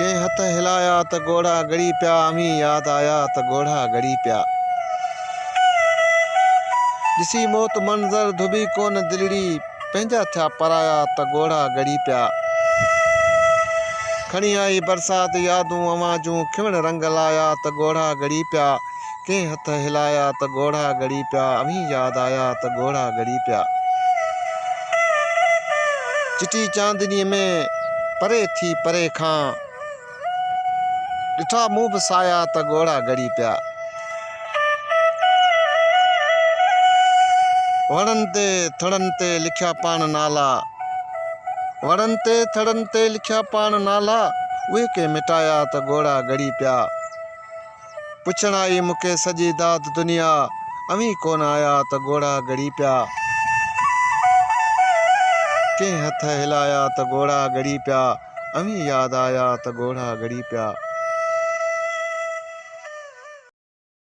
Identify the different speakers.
Speaker 1: के हथ हिलाया त घोड़ा गड़ी पिया, अमी याद आया त घोड़ा गड़ी पिया। ॾिसी मौत मंज़र धुबी कोन दिलड़ी, पंहिंजा थिया पराया त घोड़ा गड़ी पिया। खणी आई बरसात यादूं आवाजूं, खिवण रंग लाया त घोड़ा गड़ी पिया। के हथ हिलाया त घोड़ा गड़ी पिया, अमी याद आया त घोड़ा गड़ी पिया। चिटी चांदनी में परे थी परे खां, ॾिठा मूं बि साया त घोड़ा गड़ी पिया। वणनि ते थड़नि ते लिखिया पाण नाला, वणनि ते थड़नि ते लिखिया पाण नाला, उहे के मिटाया त घोड़ा गड़ी पिया। पुछण आई मूंखे सॼी दाद दुनिया, अमी कोन आया त घोड़ा गड़ी पिया। के हथ हिलाया त घोड़ा गड़ी पिया, अमी याद आया त घोड़ा गड़ी पिया।